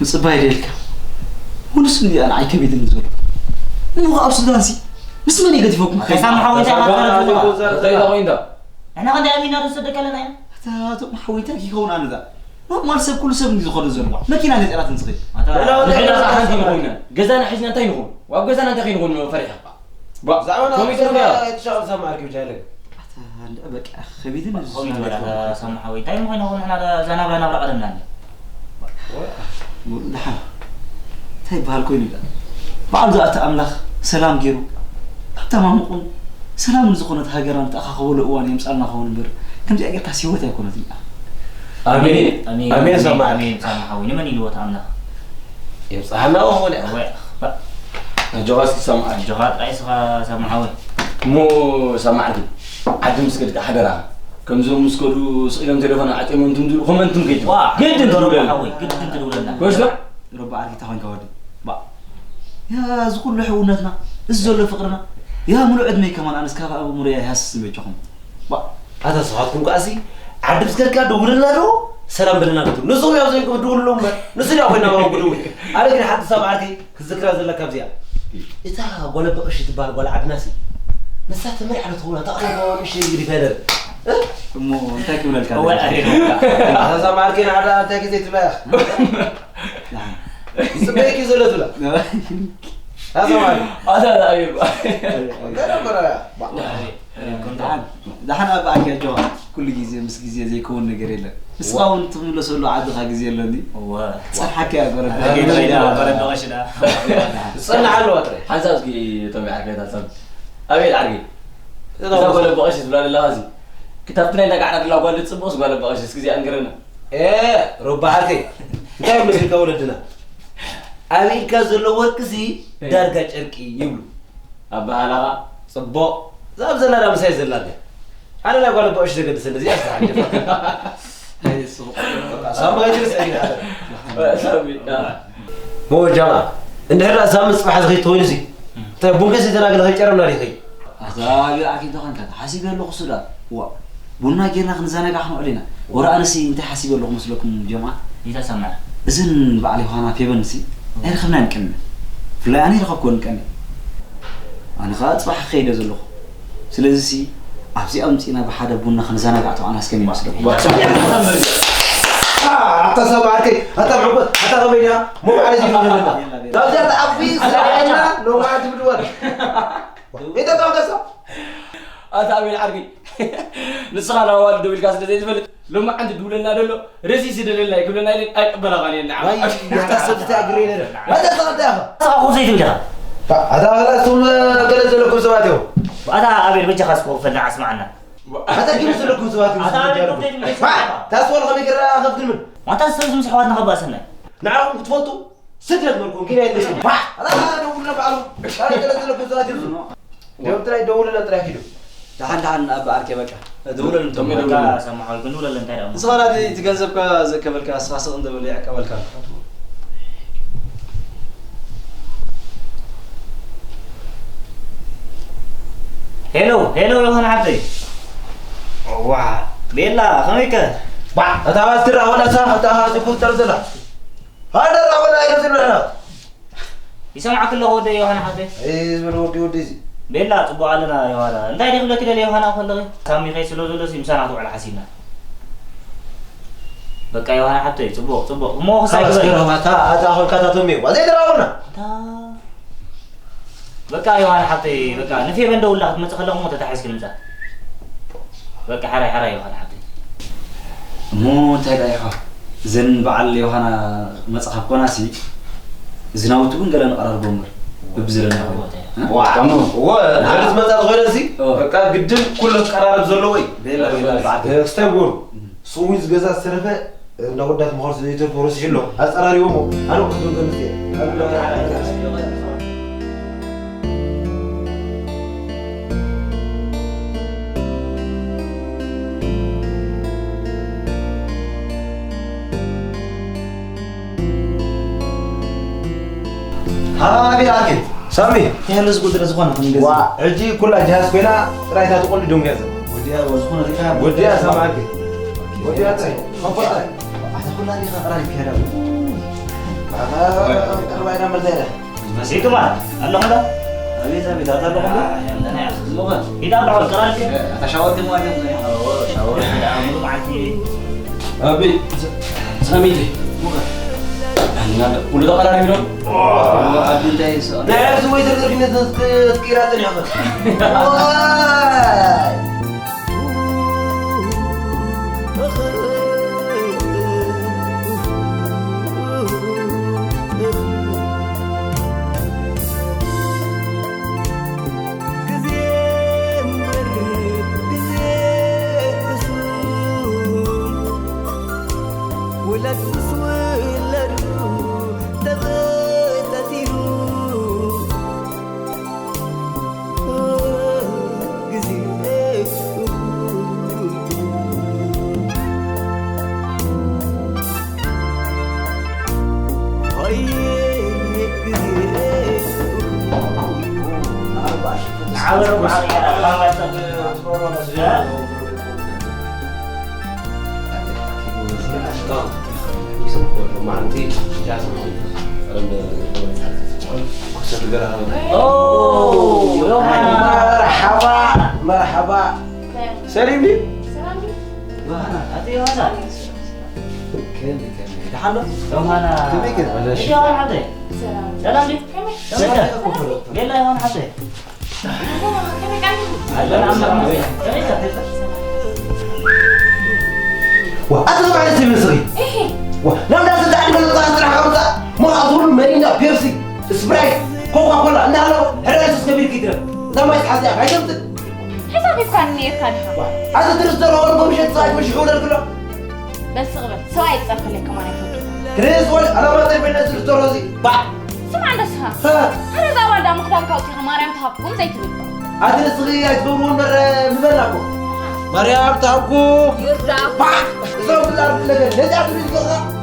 صباي ليلك ونسني أنا عايك بيد النزول مو أبص دانسي بس ماني قد فوق سامع حويتك أنا وين ده أنا قد أمين هذا صدق لنا تا حويتك يكون أنا ذا ما نسب كل سب ندخل الزرقاء ما كنا نتقرأ تنسقي لا لا عندي نقولنا جزانا حجنا تينقول وجزانا أنت خين نقول فرحة زعما أنا تشاور سامعك وجالك أبك خبيث النزول سامع حويتك ممكن نقول إحنا زنا بنا برا قدمنا لحن طيب هالكوين لا بعد ذات أملاخ سلام جيرو تمام قول سلام نزقنا هاجران تأخذوا الأوان يمسألنا خون بر كم جاء تحسيوه تكون ذي آمين آمين آمين سامع آمين سامع حوي لمن يلوت عمنا يمسحنا وهو لا جواز سامع جهات رئيس سامع حوي مو سامعني عدم مسكت حدرا كم زوم مسكرو سئلهم تلفون عتيم أنتم دول هم أنتم كيد جد تدور حوي جد تدور لنا كويس لا ربع عارف تهون كوادي با يا زقول لحونتنا الزول فقرنا يا ملو عدمي كمان أنا سكافة أبو مريا يحس بيجهم با هذا صحتكم قاسي عدم مسكت دورنا له سلام بلنا قدو نزول يا زين قدو لهم نزول يا وين ما قدو على كده حد سامعك كذكر هذا لك أبزيا إذا ولا بقش تبال ولا عدناسي نسات مري على طولها تقريبا مش يجري فادر مو تاكل ولا الكلام هو الأخير هذا سامعك أنا على تاكي زيت باه سبيك يزلت ولا هذا سامعك هذا لا أيوة لا مرة دحين أبغى يا جواد كل جزء مس جزء زي كون نجريلا بس قاون تقول له سؤال عاد خا جزء لندي هو صح حكي أقول أكيد غيدا برد غشنا صنع على الوتر حسابي تبي عرقي حساب أبي العرقي إذا قال بقاش ولا لازم كتبتنا إنك عرق لا قال تصبوس قال بقاش سكزي أنقرنا إيه ربعتي كيف مسك ولدنا أبي كذلوا وركزي درجة شركي يبلو أبا هلا صبوا زاب زلنا لا مسايز زلنا أنا لا قال بقاش تقدر تسند زي أستحق هاي الصبح سامع يجلس أجل سامي مو جماعة إن هلا سامع صباح الخير توينسي طيب بونكسي تناقل هاي جرمنا ريخي هذا أكيد طبعا كذا حسيب له قصدا و بنا جينا خنزانا قاحنا علينا ورا أنا سي أنت حسيب له مسلكم جماعة إذا سمع إذن بعلي هنا في بنسي أنا خلنا نكمل فلاني رخب كون نكمل أنا خاطر صباح خير زلخ سلزسي أبسي أمسينا بحدا بنا خنزانا قاعتوا أنا سكني مسلكم حتى سامعك حتى محبط حتى غبينا مو على زي ما لا زرت أبي ساعنا لو ما عاد بدور إيه ده قصة هذا أبي العرقي نسخنا والد بالكاس ده زي لما عند دولنا دلو رئيس دلنا يقول لنا أي بلغني النعم واي يحتسب تأجرين هذا صار ده صاحو زيت وجهه هذا هذا ثم قلت لكم سواتهم هذا أبي بيجي خاصكم في الناس معنا هذا كيف لكم سواتهم هذا أبي بيجي تاسول غبي كرا أخذت من ما تنسوا مسحواتنا خباسنا نعم تفوتوا سجلت منكم كنا اللي هذا نقول نفعله هذا قلت لكم سواتهم يوم ترى دولة لا ترى كده دحين أبغى أركب بك دولة ثم دولة سمعوا الجنولة اللي انتهى صار هذه تجنزب كذا كبل كاس خاصة عند بليع كبل كان هلو يا هون عبدي واه بيلا خميك هذا ترى ولا سا هذا يكون ترزلا هذا ولا يرزلا يسمع كله هو ده يا هون عبدي إيه بنودي ودي بيلا تبغى علينا يا هون انت هيك ولا كده يا هون اخذ سامي خيس لو سمسان على حسينا بقى يا هون عبدي تبغى مو خلاص كده هذا هو كذا تومي وزي دراونا بقى يا هون عبدي بقى نفي من دولة ما تخلوهم ما تتحس كلمة بقى حري يا هون عبدي مو تهدأ يا زين بعلي وهنا مصحف كوناسي زناوتو بن قالنا قرار بومر ببزلنا هو غير ما زاد غير زي بقى قدم كل قرار زلوي بعد استنبول سويز جزا سرفه نودات مخرج زيتو بروس يلو اصرار يومو انا كنت قلت هابي أكيد سامي يا لز قلت رزقنا من جزء وعجي كل جهاز فينا رايتها تقول دوم جزء وديا وزقنا ذيك وديا سامعك وديا تاي ما فرق أحد كل هذه خبراني في هذا أنا مرتاح بس هي كمان الله هذا أبي بدأت أروح أنا يا أخي لغة إذا أروح القرار أتشاور دم واجد زي شاور أنا معتي أبي سامي أنا ولد قرار يبلون أبي دايس لا سوي تذكرني تذكيرات يا مرحبا سليم لي هذه هذا كم دحنا يوم أنا كم كده ولا إيش هون حتى سلام لي يلا هون حتى وأنت طبعا اسمي صغير إيه لم تنسى تعلم القصة خمسة ما أظن مارينا بيبسي سبرايت كوكا كولا نهلو هرقص كبير كده لما يتحدى عجبتك حسابي كان نير كان هذا ترستور مشيت صايد مشغول الكلام بس غلط سواء يتصرف لك كمان يفوت كريس ولا أنا ما تعرف الناس ترستور هذي بقى سمع عندها هذا زاوية دا مختار كوتي مريم تحبكم زي تبي هذا الصغير يتبون مبلغكم مريم تحبكم يرجع بقى صوت الأرض اللي ليش أعطي الجزء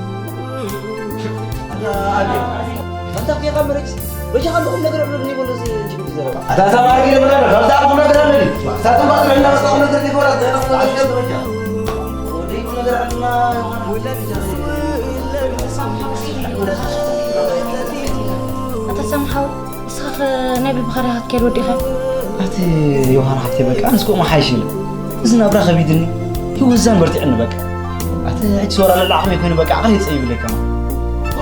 أنت في غمرك وش خلوهم نقرأ لنا يقولوا نجيب الزرع هذا سامع كذا بدنا لو تعرفوا نقرأ لنا ساتو ما ترى لنا صار نقرأ دي فورا ده نقول لك شو وجه ودي نقرأ لنا أتسامحوا سخ نبي بخارات كيلو دخل أتي يوهان حتى بك أنا سكون ما حيشيل إذن أبرا خبيدني هو الزان برتي عنه بك أتي عيد صورة للعقم يكون بك عقلي تصيب لك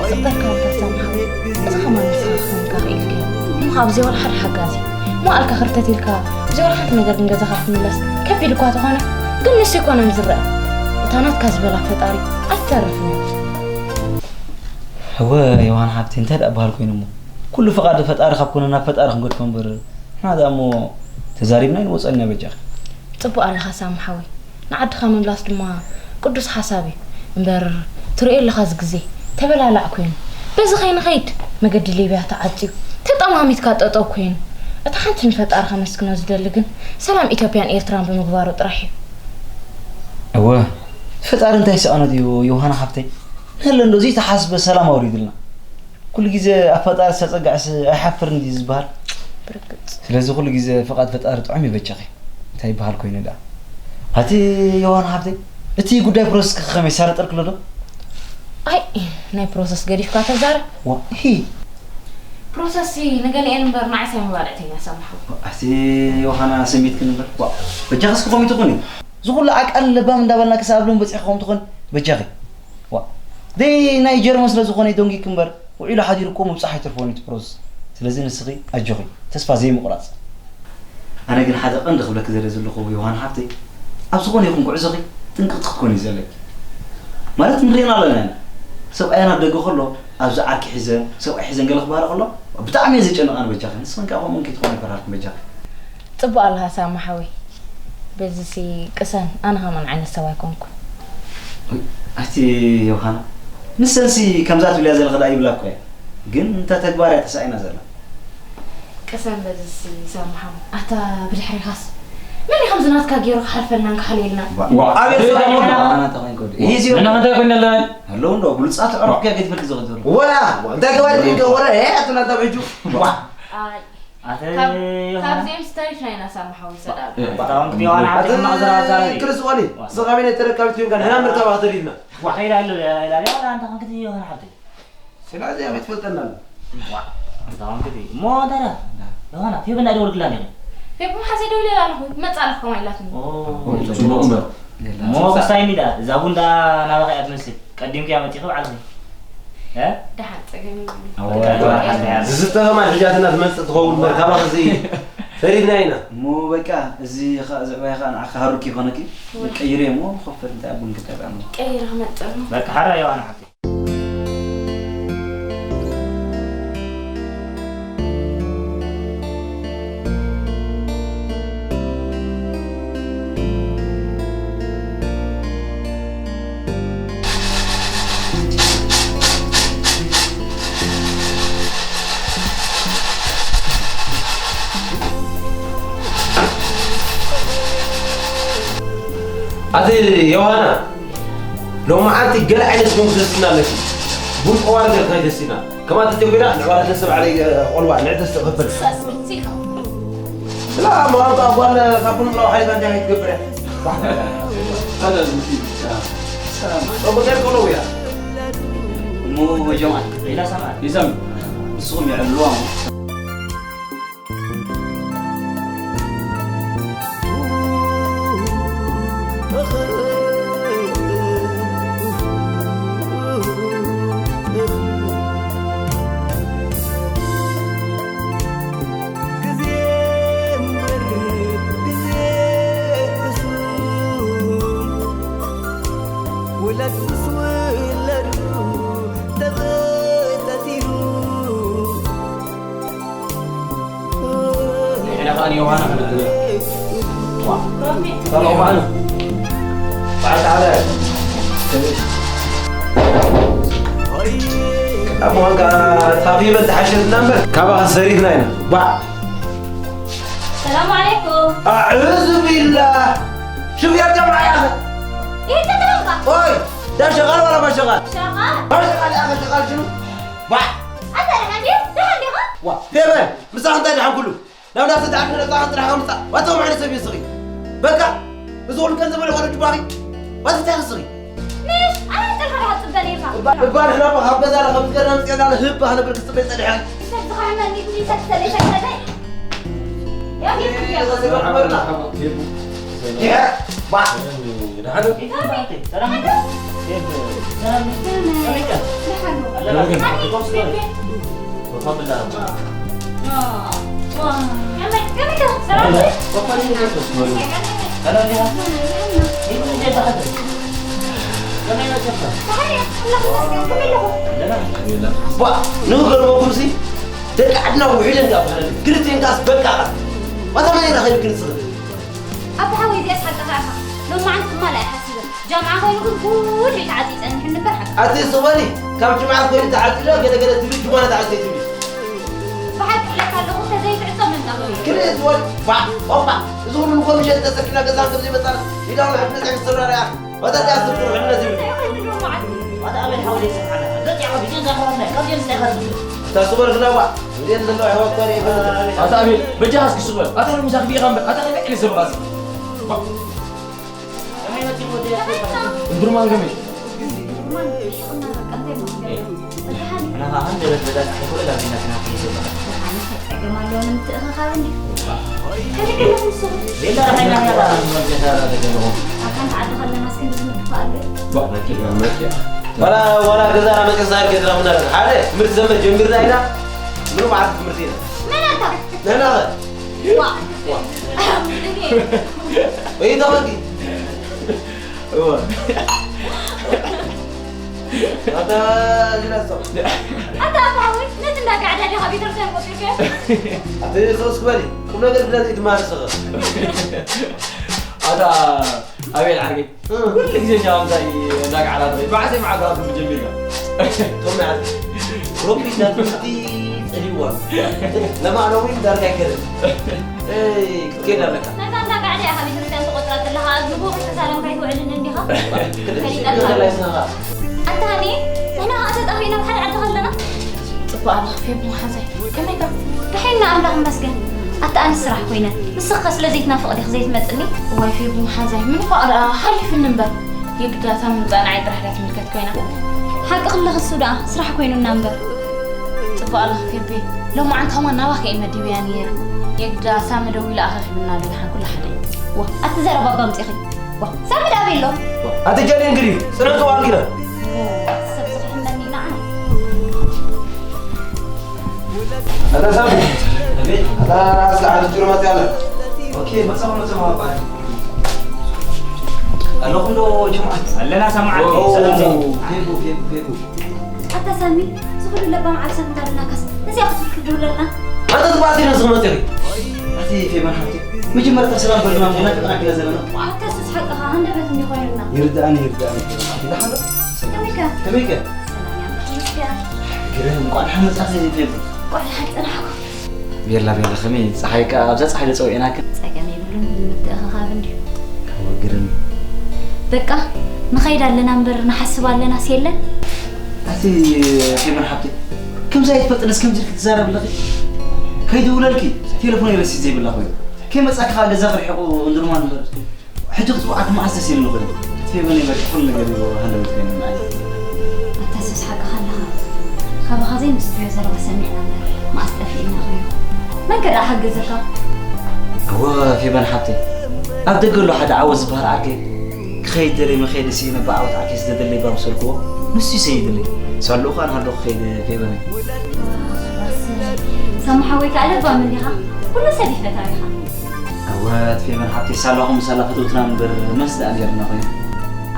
صدق كان تسامحوا إذا كمان سخ كافيك مو خاب زي ولا حد حقازي مو ألك خرتتي لك زي ولا حد نقدر نجازها خاف من لس كيف يلقوا تهانا قل نسي كون مزرع تانات كذب لك فطاري أتعرفني هو يوهان حبتي انت هذا أبهالكم ينمو كل فقاد فتار خبكونا فتار خنقول كمبر هذا مو تزاريبنا يوصلنا بجاخ طبق على خسام حوي نعد خامن بلاس دما قدس حسابي امبر تري اللي خاز غزي تبلا لا كوين بس خاين خيد ما قد لي بها تعطي تطماميت كاططو كوين اتحنت نفتار خمسكنو زدلغن سلام ايثيوبيان ايرتران بمغبارو طرحي هو فتار انت يسأنا ديو يوهان حبتي هل انه زي تحاسب سلام اوريدلنا كل جزء أفتار سأتقعس أحفر ندي زبال بركت لازم كل جزء فقط فتار طعمي بتشخي تاي بهالكوين ده هاتي يوهان حبتي أتي قدام بروسك خميس سارة تركله ده اي ناي بروسس قريف كاتا زار هي بروسسي نقالي انبر مع سامي بالعتي يا سامحو أتي يوهانا سميت كنبر بجاخس كفامي تقولي زغل لعك ألا بام دابلنا كسابلون بس إخوام تقول بجاخي دي نايجر مثل زغوني دونجي كمبر وإلى حد يركوم بصحة تلفوني تبروز سلازين الصغي أجوغي تسفى زي مقراص أنا قل حدا أندخل لك زي رزل لخوي يوهان حبتي أبصقوني يكون قعزغي تنقط تكوني زلك مالت مرينا لنا سو أنا بدقو خلو أبزع عكي حزن سو حزن قال أخبار خلو بتعمي زي أنا بجاخي نسمن كأخو ممكن تكوني فرحكم بجاخي طبق لها سامحوي بزسي قسن أنا هم عين السواي كونكم أتي يوهانا نسنسي كم ذات ولا زي الغداء يبلاكوا جن أنت تكبر تسعين زلا قسم بزسي سامحهم أتا بالحري خاص مني خمسنات كاجيرو حرفنا كحليلنا أنا تقول كود إيزي أنا هذا كنا لا هلو ندو بلص أروح كيا كده فرق زغدور ولا ده كمان كده ورا إيه أتلا ده بيجو كاب زي مستريح لنا سامحوا سلام طبعا كده وانا عارف ما أقدر كل سؤالي صغامين ترى كم تيجي كان هنا مرتبط هتريدنا وحيد قال له لا لا أنت كده وانا عارف سلازي يا بتفلتنا طبعا كده ما دارا لو انا في بنا دول كلاني في بو حاسه دولي لا له ما صالحكم ايلاتني مو قصايني دا زابون دا انا بقى اتمسك قديمك يا متي خو ها دحان صغيري زتها ما حاجاتنا تمسط تخون مركبه زي فريدنا هنا مو بقى زي زعباي خان خهركي كونكي قيري مو خفر انت ابن كتاب امو قيرها مطر بقى حرا يا انا حتى أدي يوهانا لو ما أنت قلع عين اسمه مسلسلنا لك بول قوارد الخير السنة كما تتوقعنا نعوال نسب علي قلوة نعدس تغفل لا ما أنت أقوال قبل مرة حيث جاي تقبل هذا المفيد سلام طب غير قلوة يا مو جماعة لا سمع يسمي الصوم يعلوهم يوهانا طلعوا معنا بعد تعالى أبو هنقا تقريبا تحشر النمبر كابا سريفنا هنا باع السلام عليكم أعوذ بالله شوف يا جماعة يا أخي ايه تتلقى أوي ده شغال ولا ما شغال؟ شغال ما شغال يا أخي شغال شنو؟ باع انت رحندي ها وا دائما مساء انت اللي حنقوله لو ناس تعرفنا نطلع نطلع خمسة واتوا معنا سبي صغير بقى بزول كان زمان ولا جباري ما تتعرف صغير ليش انا انت اللي حتصدقني فا بقى احنا بقى بس انا خمس كلام كذا على هبه انا بالقصه بس اللي حاجه تخيل اني كنت تكسلي شكلها يا كيف يا با نحن سلام بفضل الله با نقول ما كرسي ده قعدنا وعيلنا قبل كرتين قاس بقى ما تمني لا خير كنت أبو حاوي زي أسحب دخلها لو ما عندكم ما لا يحسبه جامعة هاي نقول كل العزيز أنا حنا فرحة أتي صوالي كم جماعة كل تعال لا كذا كذا تبي جماعة تعال تبي فحد لك اللغة زي تعصب من قبل كل زول با أوبا زول نقول مش أنت سكنا كذا كذا مثلا إذا ما حنا نعمل سرنا يا ما تدري أسرنا حنا زي هذا أبي حاول يسمع عنها زاد يا عم بيجي زخرفنا كم ينسى هذا تصور غلاوة لين الله هو الطريق أتا أبي بجهز كسبة أتا أنا مسافر بيغمبر أتا أنا اللي سبراس الدرمان جميل أنا هاهم درس بدأت أقول لك إنك نافي سبرا ليه راح ينهار ولا كذا أنا كذا كذا من هذا حاله مرت زمن جمبر داينا منو ما عارف مرتين من أنت؟ لا إيه ده بقى هذا جلسة أنت أبعوي لازم لا قاعد على خبيث رسم وكيف هذا صوص كبري كم نقدر بلاد يتمارس صغر هذا أبي العرقي كل شيء جام زي ذاك على طريق بعد ما عاد هذا بجميل ثم عاد روبي نادي أيوة لما أنا وين دار كذا إيه كذا لك نزل لا قاعد على خبيث رسم وقطرات لها أذنبوه تسالم كيف وعلن عندها كذا لا يسمع أنت هني هنا أسد أخينا بحد عد غلنا طبعا في مو حزين كم يقول الحين أبلغ مسجد أنت سرح وينه مسخص لزيتنا فوق ديك زيت متني وي في مو حزين من فقرة حلي في النمبر يقدر ثمن بقى عيد رحلات ملكت كوينة حق خلق السوداء سرح كوينو نمبر تبقى الله كبي لو ما عندهم نواك إما ديوانير يقدر سامي دوي لآخر بالنار نحن كل حدا وا أتزرع بابا متأخي وا سامي دابي له أتجاني قريب سنتو على كده سبسخ حمدني نعم هذا سامي هذا راس على الجرمات يلا اوكي ما سمعوا باي الله كله جمعة لنا سمعت سلام فيكو حتى سامي سخر اللبام على سنة دارنا كاس نسي أخذ الكدول لنا أنت تبعتي ناس غمتي أتي في منحتي مجمرة السلام بالمام هناك أنا كذا زلمة وحتى سوس حقها هندا بيتني خوينا يرداني إذا حدا كميكا كميكا سلام كريم قال حمد أخذي فيكو قال حتى أنا حكو بيلا خميس صحيك أبزت صحيح لسوي هناك ساقني بلون متأخذ خابندي هو قرن بقى نخير لنا نبر نحسب لنا سيلا أتي في مرحبتي كم زايد فتنس كم جرك تزارب لقي كيدو لكي تليفوني بس زي بالله خوي كم مسك خالد زفر حقو ندرمان نبر حتى تبعت ما أساسين نقول في بني بك كل نقدر هلا بتكلم معي أتاسس حاجة خلها خاب خزين مستوي زرع سمعنا ما استفيدنا غيره ما كده حق زكاة هو في مرحبتي أبدأ أقول له حدا عاوز بهر عكي خيدري ما خيد سينا بعوض عكيس ده اللي بمسلكوا نسي سيد اللي سألوه أنا هلو خيد في بني بس سامحوي كأله بعملها كل سريفة تاريخها أواد في مرحبتي سألوهم سألفتو تنامبر مسد أجرنا خوي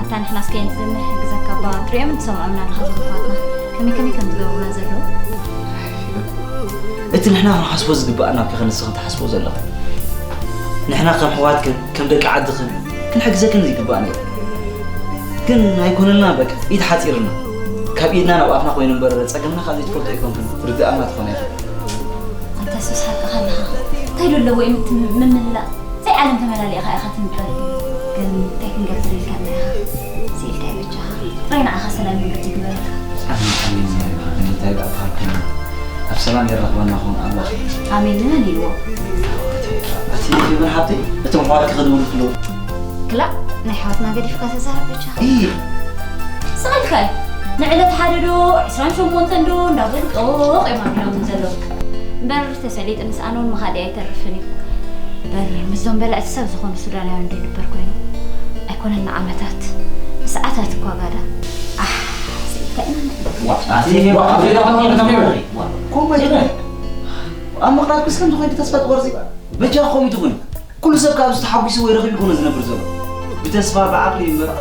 أنت نحن سكين زمه زكاة باتريم تسمعنا نخذ فاتنا كمي كم تجاوبنا زلوا أنت نحنا نحسبوز دبقنا في خلنا سخن تحسبوز زلا نحنا كم حوات كم دك عدخن كن حق زكن زي دبقنا كن هيكون لنا بك إيد حاتيرنا كبيدنا نوقفنا خوي نمبر تسقمنا خليت فوتو يكون ترد أما تخوني أنت سوس حق خلها تيلو لو إمت من لا زي عالم تملالي أخي أخذت نبر كن تكن قبل الكاميرا سيل كاي بجها رينا أخا سلام بتقبل آمين يا رب أنا تابع أفكاركم السلام يا رب وانا أخونا الله آمين لنا ليلو أتي في مرحبتي أنتم حوالك خدمون الفلوس كلا نحوتنا قد يفكا سهر بجها إيه سغل خاي نعلت حاددو عسران شو مونتندو نابل طوق إمام لهم نزلو بر تساليت أنس أنون مخادي يترفني بر مزدون بلا أتساب زخون السودان عندي نبر كوينو أيكون هنا عمتات ساعتات كواغادا كم بجنا أما قرأت بس كم تقولي تسبت ورزي بجا خوي تقولي كل سبب كابس تحبي سوي رغم يكون زنا برزول بتسفى بعقلي مرة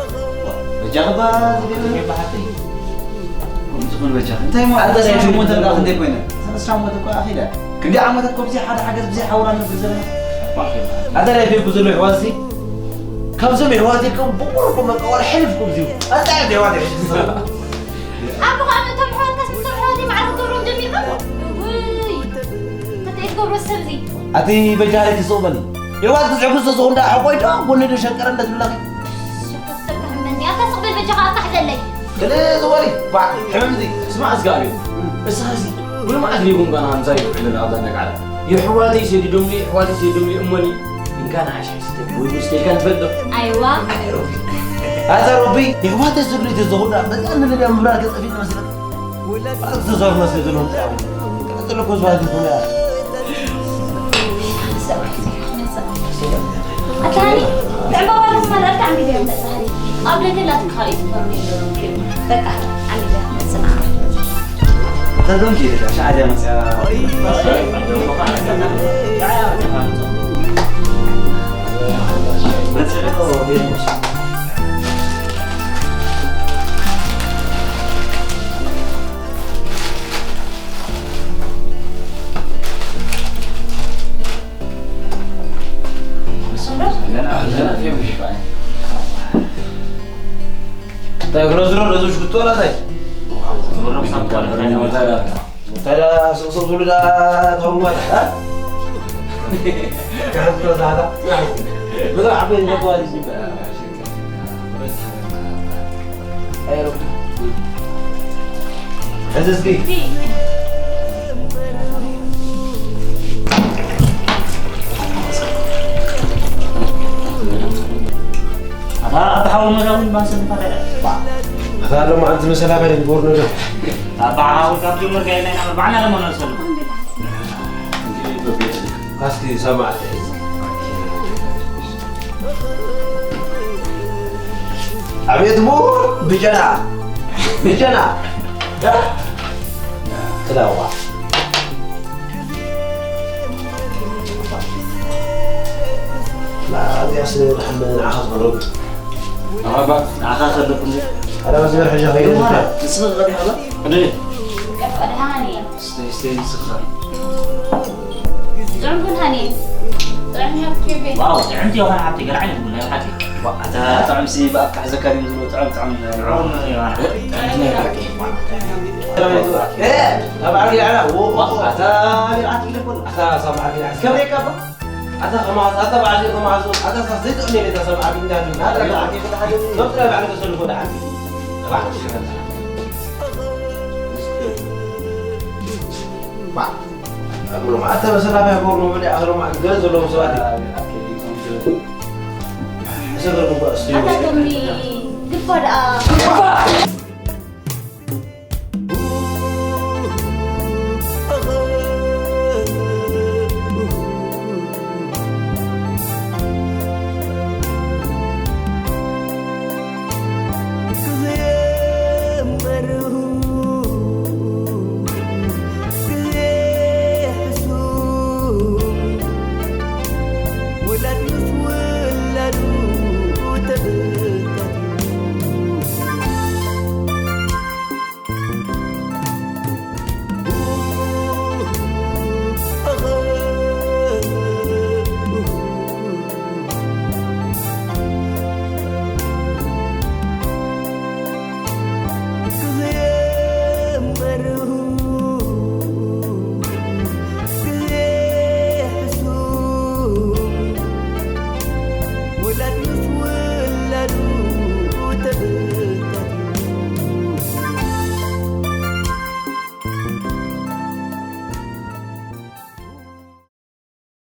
بجا غبا تقول بجا أنت ما عدا زي شو مو تلقى خديك وين سنة شو مو تلقى أخيرا كندي عمتك كم زي حدا حاجة بزي حوران برزول هذا لا يفيد بزول حواسي كم زمن حواسيكم بقولكم ولا حلفكم زيو أنت يا وادي أبغى أنا تبغى كسب هذه مع الدورون جميل وي كتير قبر السبزي أتي بجاري تصوبني يا واد تزعل قصة صون ده حقوي ده قولي ده شكرا ده تبلغي شوف السبب مني أتصل بالبجاعة تحت الليل كله زوالي بعد حمدي اسمع أسقاري بس هذي ولا ما أدري يقوم أنا عم زايد إلى أظنك على يحوالي سيدهم لي حوالي سيدهم لي أمني إن كان عايش حسيت ويمستي كان فدو أيوة هذا ربي يا واد تزعل تزعل بس أنا اللي أمبارح قلت فينا مثلا تزعل ما تزعلون قلت لك وش هذه كلها أتاني تعبوا ولا اسمع لا تعمل بيهم تسهلي قبل لا تخلي تفرمي لهم كلمة بقى عمي بيهم تسمع تدون كذا عشان عادي مسألة طيب رزو شو تقول هذا؟ ترى صوص ده هم ها؟ كان رز هذا بدأ عبين نقول أيوة عزيزتي أتحاول ما أقول ما سنفعل هذا ما عندي مسألة بعد نقول له بعها والكابتن مرجعين نعمل معنا لما نوصل قصدي سمعت عبيد مور بجنا كده هو لا هذه أصل محمد عخص مرود عخص لكم أنا بس بروح أجي غير نسخ غادي هلا أدري هاني استي نسخ زعمكن هاني زعمني هبكي واو عندي وانا عبتي قرعين تقول لها حكي هذا طعم سي بقى افتح زكاري نزلوا طعم إيه أبى أرجع أنا أتى عاتي لكم أتا سمع كده كم هيك أبى أتا خماس أتا بعد خماس أتا صدق أني إذا سمع كده هذا لا عادي كده حاجة نطلع بعد كده كده عادي راح ما أقول ما أتا بس أنا بقول ما بدي أقول ما جلس ولا مسوادي أسألكم بس أتا كمي دفع